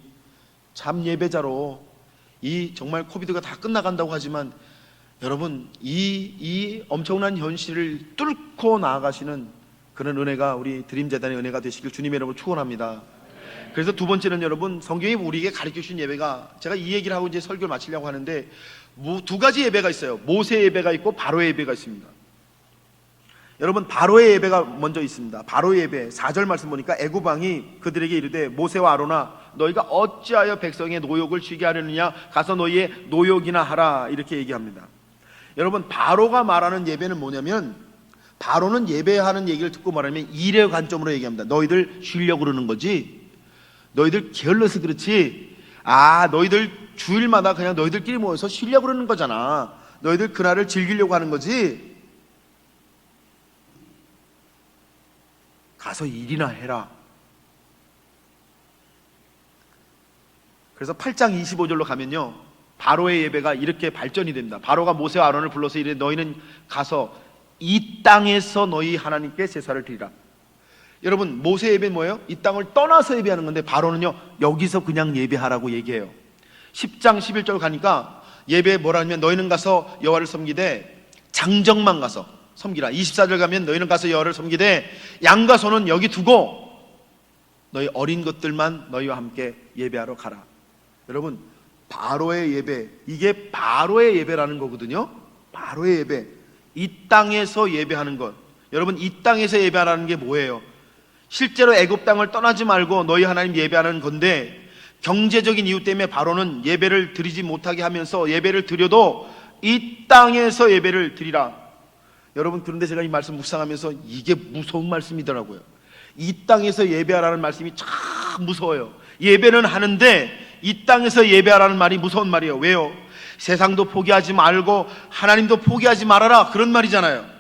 참 예배자로 이 정말 코비드가 다 끝나간다고 하지만 여러분, 이 엄청난 현실을 뚫고 나아가시는 그런 은혜가 우리 드림재단의 은혜가 되시길 주님의 이름으로 축원합니다. 그래서 두 번째는 여러분, 성경이 우리에게 가르쳐 주신 예배가, 제가 이 얘기를 하고 이제 설교를 마치려고 하는데, 두 가지 예배가 있어요. 모세 예배가 있고 바로의 예배가 있습니다. 여러분, 바로의 예배가 먼저 있습니다. 바로의 예배 4절 말씀 보니까 애굽 왕이 그들에게 이르되 모세와 아론아, 너희가 어찌하여 백성의 노역을 쉬게 하려느냐? 가서 너희의 노역이나 하라. 이렇게 얘기합니다. 여러분, 바로가 말하는 예배는 뭐냐면, 바로는 예배하는 얘기를 듣고 말하면 일의 관점으로 얘기합니다. 너희들 쉬려고 그러는 거지? 너희들 게을러서 그렇지? 너희들 주일마다 그냥 너희들끼리 모여서 쉬려고 그러는 거잖아. 너희들 그날을 즐기려고 하는 거지? 가서 일이나 해라. 그래서 8장 25절로 가면요, 바로의 예배가 이렇게 발전이 됩니다. 바로가 모세와 아론을 불러서 이르되 너희는 가서 이 땅에서 너희 하나님께 제사를 드리라. 여러분, 모세 예배는 뭐예요? 이 땅을 떠나서 예배하는 건데, 바로는요 여기서 그냥 예배하라고 얘기해요. 10장 11절 가니까 예배에 뭐라 하냐면 너희는 가서 여호와를 섬기되 장정만 가서 섬기라. 24절 가면 너희는 가서 여호와를 섬기되 양과 소는 여기 두고 너희 어린 것들만 너희와 함께 예배하러 가라. 여러분, 바로의 예배, 이게 바로의 예배라는 거거든요. 바로의 예배, 이 땅에서 예배하는 것. 여러분, 이 땅에서 예배하라는 게 뭐예요? 실제로 애굽 땅을 떠나지 말고 너희 하나님 예배하는 건데, 경제적인 이유 때문에 바로는 예배를 드리지 못하게 하면서 예배를 드려도 이 땅에서 예배를 드리라. 여러분, 그런데 제가 이 말씀 묵상하면서 이게 무서운 말씀이더라고요. 이 땅에서 예배하라는 말씀이 참 무서워요. 예배는 하는데 이 땅에서 예배하라는 말이 무서운 말이에요. 왜요? 세상도 포기하지 말고 하나님도 포기하지 말아라, 그런 말이잖아요.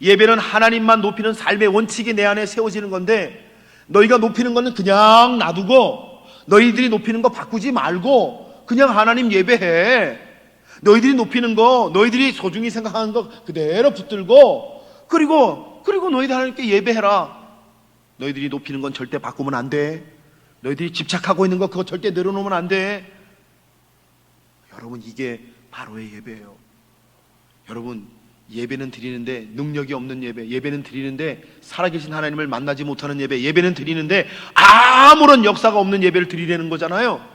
예배는 하나님만 높이는 삶의 원칙이 내 안에 세워지는 건데, 너희가 높이는 거는 그냥 놔두고 너희들이 높이는 거 바꾸지 말고 그냥 하나님 예배해. 너희들이 높이는 거, 너희들이 소중히 생각하는 거 그대로 붙들고, 그리고 너희들 하나님께 예배해라. 너희들이 높이는 건 절대 바꾸면 안 돼. 너희들이 집착하고 있는 거 그거 절대 내려놓으면 안 돼. 여러분, 이게 바로의 예배예요. 여러분, 예배는 드리는데 능력이 없는 예배, 예배는 드리는데 살아계신 하나님을 만나지 못하는 예배, 예배는 드리는데 아무런 역사가 없는 예배를 드리려는 거잖아요.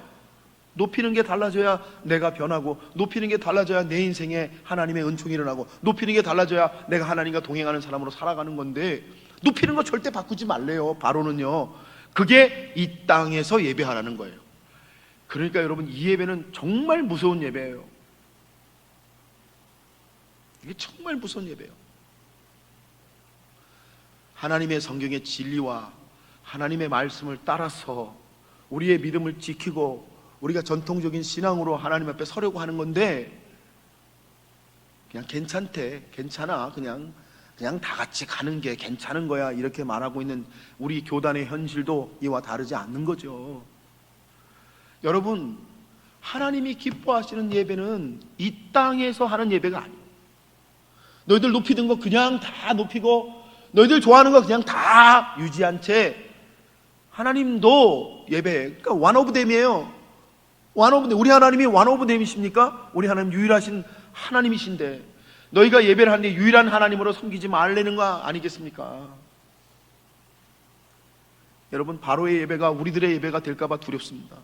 높이는 게 달라져야 내가 변하고, 높이는 게 달라져야 내 인생에 하나님의 은총이 일어나고, 높이는 게 달라져야 내가 하나님과 동행하는 사람으로 살아가는 건데, 높이는 거 절대 바꾸지 말래요. 바로는요, 그게 이 땅에서 예배하라는 거예요. 그러니까 여러분, 이 예배는 정말 무서운 예배예요. 이게 정말 무서운 예배예요. 하나님의 성경의 진리와 하나님의 말씀을 따라서 우리의 믿음을 지키고 우리가 전통적인 신앙으로 하나님 앞에 서려고 하는 건데 그냥 괜찮대, 괜찮아, 그냥 다 같이 가는 게 괜찮은 거야, 이렇게 말하고 있는 우리 교단의 현실도 이와 다르지 않는 거죠. 여러분, 하나님이 기뻐하시는 예배는 이 땅에서 하는 예배가 아니에요. 너희들 높이던 거 그냥 다 높이고 너희들 좋아하는 거 그냥 다 유지한 채 하나님도 예배해. 그러니까 one of them이에요. one of them. 우리 하나님이 one of them이십니까? 우리 하나님 유일하신 하나님이신데 너희가 예배를 하는데 유일한 하나님으로 섬기지 말라는 거 아니겠습니까? 여러분, 바로의 예배가 우리들의 예배가 될까봐 두렵습니다.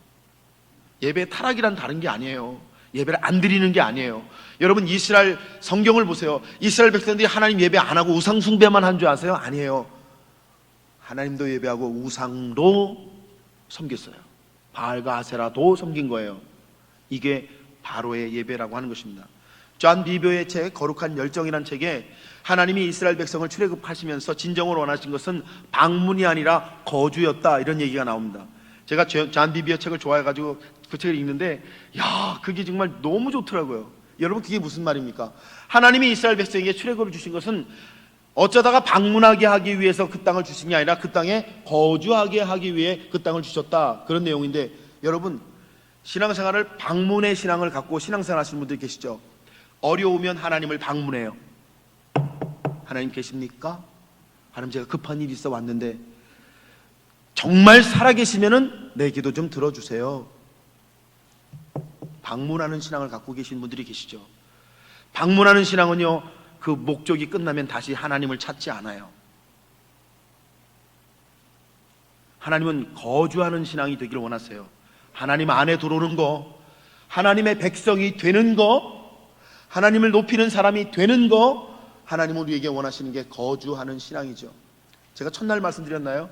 예배 타락이란 다른 게 아니에요. 예배를 안 드리는 게 아니에요. 여러분, 이스라엘 성경을 보세요. 이스라엘 백성들이 하나님 예배 안 하고 우상 숭배만 한 줄 아세요? 아니에요. 하나님도 예배하고 우상도 섬겼어요. 바알과 아세라도 섬긴 거예요. 이게 바로의 예배라고 하는 것입니다. 존 비버의 책 거룩한 열정이라는 책에 하나님이 이스라엘 백성을 출애굽하시면서 진정으로 원하신 것은 방문이 아니라 거주였다, 이런 얘기가 나옵니다. 제가 존 비버의 책을 좋아해가지고 그 책을 읽는데 그게 정말 너무 좋더라고요. 여러분, 그게 무슨 말입니까? 하나님이 이스라엘 백성에게 출애굽을 주신 것은 어쩌다가 방문하게 하기 위해서 그 땅을 주신 게 아니라 그 땅에 거주하게 하기 위해 그 땅을 주셨다, 그런 내용인데, 여러분, 신앙생활을 방문의 신앙을 갖고 신앙생활 하시는 분들 계시죠? 어려우면 하나님을 방문해요. 하나님 계십니까? 하나님, 제가 급한 일이 있어 왔는데 정말 살아계시면은 내 기도 좀 들어주세요. 방문하는 신앙을 갖고 계신 분들이 계시죠. 방문하는 신앙은요, 그 목적이 끝나면 다시 하나님을 찾지 않아요. 하나님은 거주하는 신앙이 되기를 원하세요. 하나님 안에 들어오는 거, 하나님의 백성이 되는 거, 하나님을 높이는 사람이 되는 거, 하나님은 우리에게 원하시는 게 거주하는 신앙이죠. 제가 첫날 말씀드렸나요?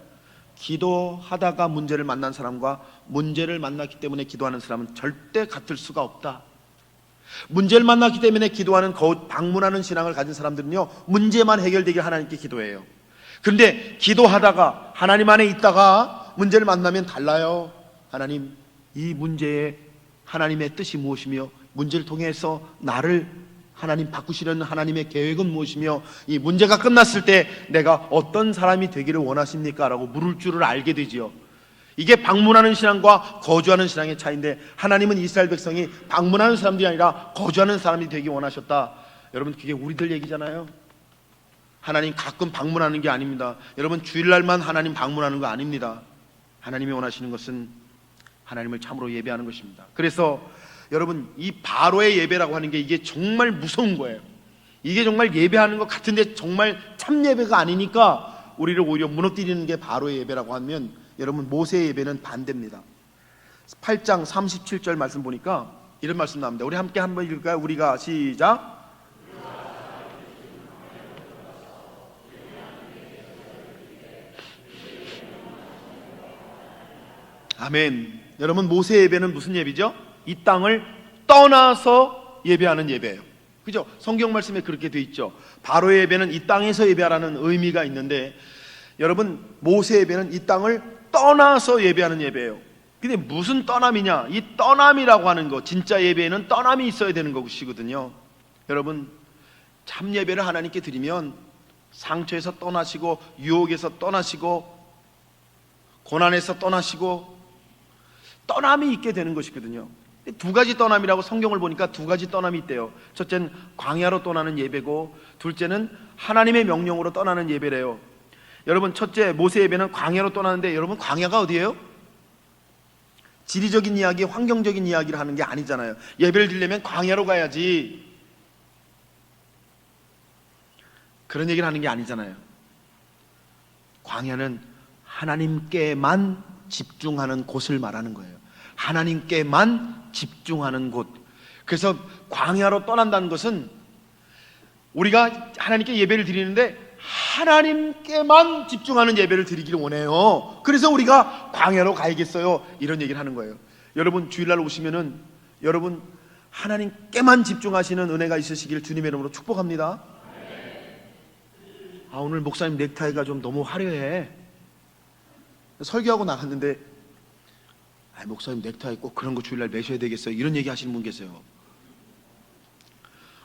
기도하다가 문제를 만난 사람과 문제를 만났기 때문에 기도하는 사람은 절대 같을 수가 없다. 문제를 만났기 때문에 기도하는, 방문하는 신앙을 가진 사람들은요, 문제만 해결되게 하나님께 기도해요. 그런데 기도하다가 하나님 안에 있다가 문제를 만나면 달라요. 하나님, 이 문제에 하나님의 뜻이 무엇이며 문제를 통해서 나를 하나님 바꾸시려는 하나님의 계획은 무엇이며 이 문제가 끝났을 때 내가 어떤 사람이 되기를 원하십니까? 라고 물을 줄을 알게 되지요. 이게 방문하는 신앙과 거주하는 신앙의 차이인데, 하나님은 이스라엘 백성이 방문하는 사람들이 아니라 거주하는 사람이 되기 원하셨다. 여러분, 그게 우리들 얘기잖아요. 하나님 가끔 방문하는 게 아닙니다. 여러분, 주일날만 하나님 방문하는 거 아닙니다. 하나님이 원하시는 것은 하나님을 참으로 예배하는 것입니다. 그래서 여러분, 이 바로의 예배라고 하는 게 이게 정말 무서운 거예요. 이게 정말 예배하는 것 같은데 정말 참 예배가 아니니까 우리를 오히려 무너뜨리는 게 바로의 예배라고 하면, 여러분, 모세의 예배는 반대입니다. 8장 37절 말씀 보니까 이런 말씀 나옵니다. 우리 함께 한번 읽을까요? 우리가 시작. 아멘. 여러분, 모세의 예배는 무슨 예배죠? 이 땅을 떠나서 예배하는 예배예요. 그죠? 성경 말씀에 그렇게 돼 있죠. 바로의 예배는 이 땅에서 예배하라는 의미가 있는데, 여러분, 모세의 예배는 이 땅을 떠나서 예배하는 예배예요. 근데 무슨 떠남이냐? 이 떠남이라고 하는 거, 진짜 예배에는 떠남이 있어야 되는 것이거든요. 여러분, 참 예배를 하나님께 드리면 상처에서 떠나시고, 유혹에서 떠나시고, 고난에서 떠나시고, 떠남이 있게 되는 것이거든요. 두 가지 떠남이라고 성경을 보니까 두 가지 떠남이 있대요. 첫째는 광야로 떠나는 예배고, 둘째는 하나님의 명령으로 떠나는 예배래요. 여러분, 첫째 모세 예배는 광야로 떠나는데, 여러분, 광야가 어디예요? 지리적인 이야기, 환경적인 이야기를 하는 게 아니잖아요. 예배를 드리려면 광야로 가야지, 그런 얘기를 하는 게 아니잖아요. 광야는 하나님께만 집중하는 곳을 말하는 거예요. 하나님께만 집중하는 곳. 그래서 광야로 떠난다는 것은 우리가 하나님께 예배를 드리는데 하나님께만 집중하는 예배를 드리기를 원해요. 그래서 우리가 광야로 가야겠어요, 이런 얘기를 하는 거예요. 여러분, 주일날 오시면은 여러분 하나님께만 집중하시는 은혜가 있으시길 주님의 이름으로 축복합니다. 오늘 목사님 넥타이가 좀 너무 화려해. 설교하고 나갔는데 아, 목사님 넥타이 꼭 그런 거 주일날 매셔야 되겠어요? 이런 얘기 하시는 분 계세요.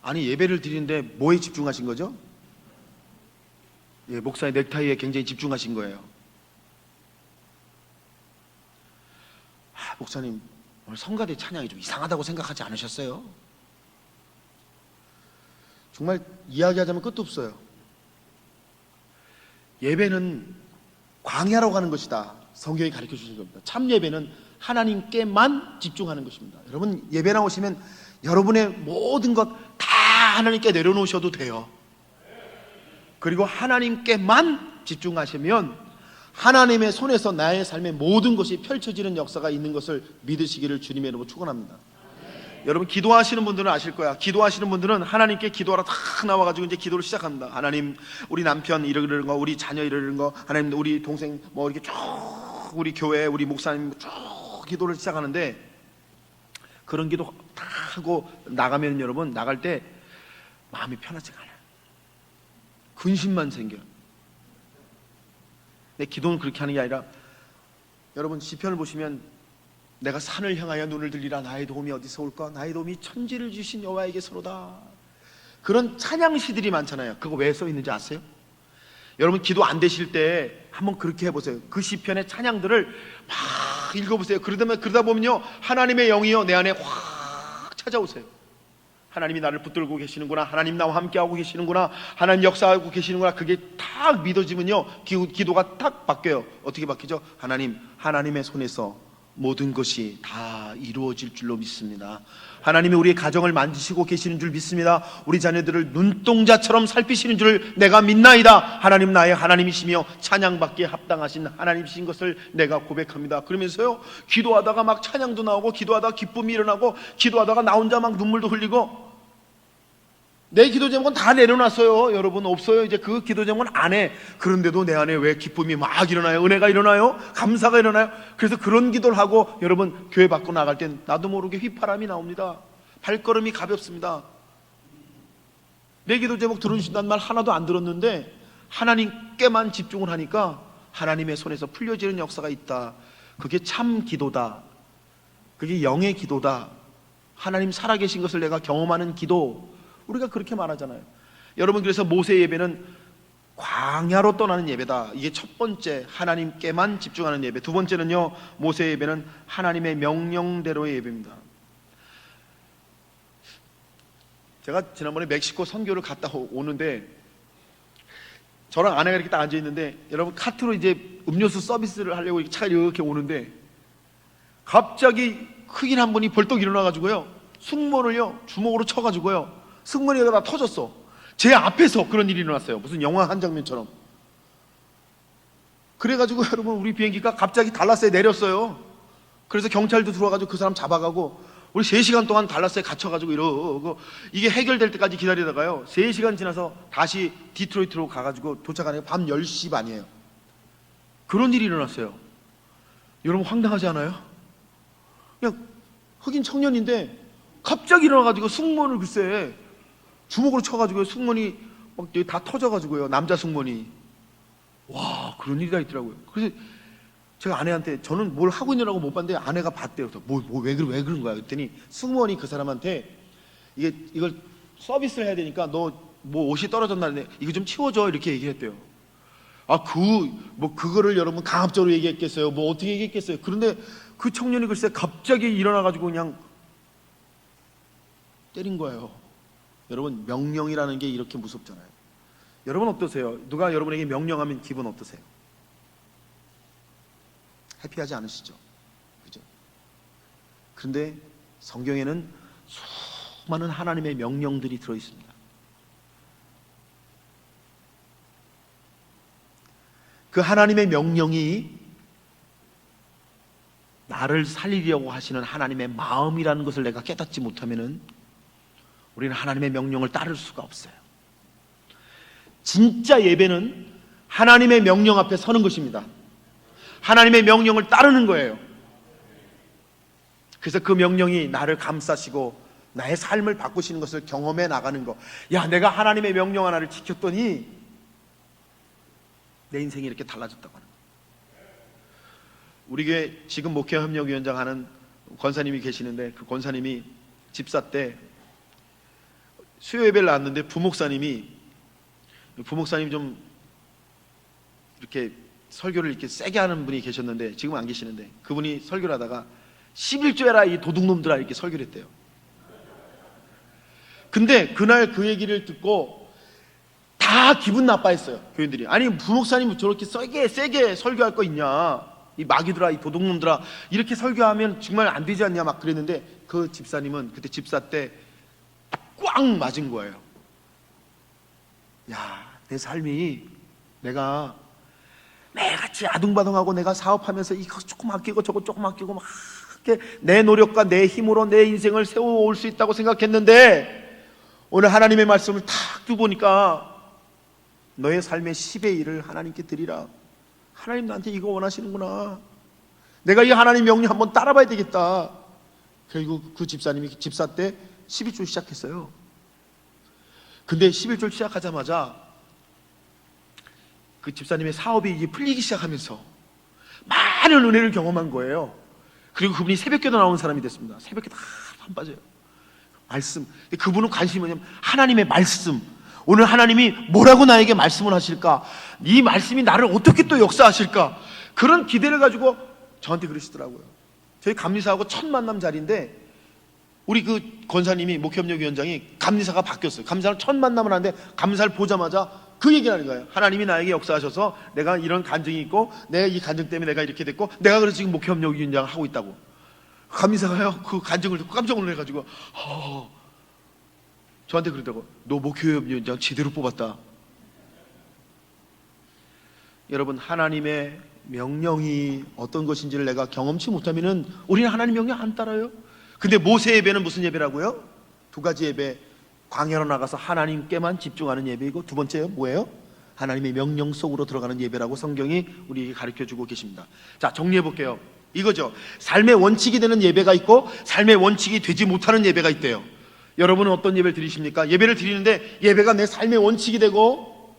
아니, 예배를 드리는데 뭐에 집중하신 거죠? 예, 목사의 넥타이에 굉장히 집중하신 거예요. 아, 목사님 오늘 성가대 찬양이 좀 이상하다고 생각하지 않으셨어요? 정말 이야기하자면 끝도 없어요. 예배는 광야로 가는 것이다. 성경이 가르쳐 주신 겁니다. 참 예배는 하나님께만 집중하는 것입니다. 여러분, 예배 나오시면 여러분의 모든 것 다 하나님께 내려놓으셔도 돼요. 그리고 하나님께만 집중하시면 하나님의 손에서 나의 삶의 모든 것이 펼쳐지는 역사가 있는 것을 믿으시기를 주님의 이름으로 축원합니다. 여러분, 기도하시는 분들은 아실 거야. 기도하시는 분들은 하나님께 기도하러 탁 나와가지고 이제 기도를 시작합니다. 하나님, 우리 남편 이러는 거, 우리 자녀 이러는 거, 하나님, 우리 동생 뭐 이렇게 쭉, 우리 교회, 우리 목사님 쭉 기도를 시작하는데, 그런 기도 다 하고 나가면 여러분, 나갈 때 마음이 편하지가 않아요. 근심만 생겨요. 내 기도는 그렇게 하는 게 아니라, 여러분 시편을 보시면 내가 산을 향하여 눈을 들리라. 나의 도움이 어디서 올까? 나의 도움이 천지를 주신 여호와에게서로다. 그런 찬양시들이 많잖아요. 그거 왜 써 있는지 아세요? 여러분, 기도 안 되실 때 한번 그렇게 해보세요. 그 시편의 찬양들을 막 읽어보세요. 그러다 보면요, 하나님의 영이요 내 안에 확 찾아오세요. 하나님이 나를 붙들고 계시는구나, 하나님 나와 함께하고 계시는구나, 하나님 역사하고 계시는구나. 그게 딱 믿어지면요, 기도가 딱 바뀌어요. 어떻게 바뀌죠? 하나님의 손에서 모든 것이 다 이루어질 줄로 믿습니다. 하나님이 우리의 가정을 만지시고 계시는 줄 믿습니다. 우리 자녀들을 눈동자처럼 살피시는 줄 내가 믿나이다. 하나님 나의 하나님이시며 찬양받기에 합당하신 하나님이신 것을 내가 고백합니다. 그러면서요, 기도하다가 막 찬양도 나오고, 기도하다가 기쁨이 일어나고, 기도하다가 나 혼자 막 눈물도 흘리고. 내 기도 제목은 다 내려놨어요. 여러분, 없어요. 이제 그 기도 제목은 안 해. 그런데도 내 안에 왜 기쁨이 막 일어나요? 은혜가 일어나요? 감사가 일어나요? 그래서 그런 기도를 하고 여러분, 교회 밖으로 나갈 땐 나도 모르게 휘파람이 나옵니다. 발걸음이 가볍습니다. 내 기도 제목 들어주신다는 말 하나도 안 들었는데 하나님께만 집중을 하니까 하나님의 손에서 풀려지는 역사가 있다. 그게 참 기도다. 그게 영의 기도다. 하나님 살아계신 것을 내가 경험하는 기도. 우리가 그렇게 말하잖아요. 여러분, 그래서 모세 예배는 광야로 떠나는 예배다. 이게 첫 번째, 하나님께만 집중하는 예배. 두 번째는요, 모세 예배는 하나님의 명령대로의 예배입니다. 제가 지난번에 멕시코 선교를 갔다 오는데 저랑 아내가 이렇게 딱 앉아 있는데, 여러분, 카트로 이제 음료수 서비스를 하려고 차가 이렇게 오는데 갑자기 흑인 한 분이 벌떡 일어나가지고요, 승무원을요 주먹으로 쳐가지고요, 승무원이 다 터졌어. 제 앞에서 그런 일이 일어났어요. 무슨 영화 한 장면처럼. 그래가지고 여러분, 우리 비행기가 갑자기 달라스에 내렸어요. 그래서 경찰도 들어와가지고 그 사람 잡아가고, 우리 3시간 동안 달라스에 갇혀가지고 이러고, 이게 해결될 때까지 기다리다가요 3시간 지나서 다시 디트로이트로 가가지고 도착하니까 밤 10시 반이에요. 그런 일이 일어났어요. 여러분, 황당하지 않아요? 그냥 흑인 청년인데 갑자기 일어나가지고 승무원을 글쎄 주먹으로 쳐가지고 승무원이 막 다 터져가지고요, 남자 승무원이. 와, 그런 일이 다 있더라고요. 그래서 제가 아내한테, 저는 뭘 하고 있느라고 못 봤는데 아내가 봤대요. 그래서 왜 그런 거야? 그랬더니 승무원이 그 사람한테 이걸 서비스를 해야 되니까 너 뭐 옷이 떨어졌나는데 이거 좀 치워줘, 이렇게 얘기했대요. 아, 그거를 여러분 강압적으로 얘기했겠어요? 뭐 어떻게 얘기했겠어요? 그런데 그 청년이 글쎄 갑자기 일어나가지고 그냥 때린 거예요. 여러분, 명령이라는 게 이렇게 무섭잖아요. 여러분 어떠세요? 누가 여러분에게 명령하면 기분 어떠세요? 해피하지 않으시죠? 그죠? 그런데 성경에는 수많은 하나님의 명령들이 들어있습니다. 그 하나님의 명령이 나를 살리려고 하시는 하나님의 마음이라는 것을 내가 깨닫지 못하면은 우리는 하나님의 명령을 따를 수가 없어요. 진짜 예배는 하나님의 명령 앞에 서는 것입니다. 하나님의 명령을 따르는 거예요. 그래서 그 명령이 나를 감싸시고 나의 삶을 바꾸시는 것을 경험해 나가는 거. 야, 내가 하나님의 명령 하나를 지켰더니 내 인생이 이렇게 달라졌다고 하는 거예요. 우리 교회 지금 목회협력위원장 하는 권사님이 계시는데, 그 권사님이 집사 때 수요 예배를 나왔는데 부목사님이 좀 이렇게 설교를 이렇게 세게 하는 분이 계셨는데, 지금 안 계시는데, 그분이 설교를 하다가 11조 해라 이 도둑놈들아 이렇게 설교를 했대요. 근데 그날 그 얘기를 듣고 다 기분 나빠했어요, 교인들이. 아니 부목사님 저렇게 세게 설교할 거 있냐, 이 마귀들아 이 도둑놈들아 이렇게 설교하면 정말 안 되지 않냐 막 그랬는데, 그 집사님은 그때 집사 때 꽉 맞은 거예요. 야, 내 삶이 내가 매일같이 아둥바둥하고 내가 사업하면서 이거 조금 아끼고 저거 조금 아끼고 막 이렇게 내 노력과 내 힘으로 내 인생을 세워올 수 있다고 생각했는데, 오늘 하나님의 말씀을 탁 두보니까 너의 삶의 10의 1을 하나님께 드리라. 하나님 나한테 이거 원하시는구나. 내가 이 하나님 명령 한번 따라봐야 되겠다. 결국 그 집사님이 집사 때 11조 시작했어요. 근데 11조 시작하자마자 그 집사님의 사업이 이제 풀리기 시작하면서 많은 은혜를 경험한 거예요. 그리고 그분이 새벽기도 나오는 사람이 됐습니다. 새벽기도 안 빠져요. 말씀. 그분은 관심이 뭐냐면 하나님의 말씀. 오늘 하나님이 뭐라고 나에게 말씀을 하실까? 이 말씀이 나를 어떻게 또 역사하실까? 그런 기대를 가지고 저한테 그러시더라고요. 저희 감리사하고 첫 만남 자리인데, 우리 그 권사님이 목협력위원장이 감리사가 바뀌었어요. 감리사를 첫 만남을 하는데 감리사를 보자마자 그 얘기를 하는 거예요. 하나님이 나에게 역사하셔서 내가 이런 간증이 있고, 내가 이 간증 때문에 내가 이렇게 됐고, 내가 그래서 지금 목협력위원장을 하고 있다고. 감리사가요 그 간증을 듣고 깜짝 놀라가지고 저한테 그러더라고. 너 목협력위원장 제대로 뽑았다. 여러분, 하나님의 명령이 어떤 것인지를 내가 경험치 못하면은 우리는 하나님 명령 안 따라요. 근데 모세 예배는 무슨 예배라고요? 두 가지 예배. 광야로 나가서 하나님께만 집중하는 예배이고, 두 번째는 뭐예요? 하나님의 명령 속으로 들어가는 예배라고 성경이 우리에게 가르쳐주고 계십니다. 자, 정리해 볼게요. 이거죠. 삶의 원칙이 되는 예배가 있고 삶의 원칙이 되지 못하는 예배가 있대요. 여러분은 어떤 예배를 드리십니까? 예배를 드리는데 예배가 내 삶의 원칙이 되고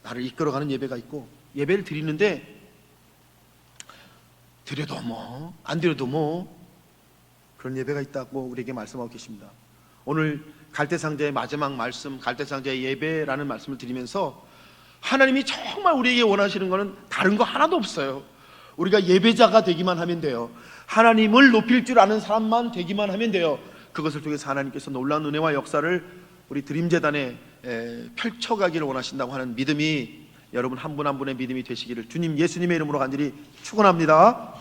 나를 이끌어가는 예배가 있고, 예배를 드리는데 드려도 뭐 안 드려도 뭐 그런 예배가 있다고 우리에게 말씀하고 계십니다. 오늘 갈대상자의 마지막 말씀, 갈대상자의 예배라는 말씀을 드리면서 하나님이 정말 우리에게 원하시는 것은 다른 거 하나도 없어요. 우리가 예배자가 되기만 하면 돼요. 하나님을 높일 줄 아는 사람만 되기만 하면 돼요. 그것을 통해서 하나님께서 놀라운 은혜와 역사를 우리 드림재단에 펼쳐가기를 원하신다고 하는 믿음이 여러분 한 분 한 분의 믿음이 되시기를 주님 예수님의 이름으로 간절히 축원합니다.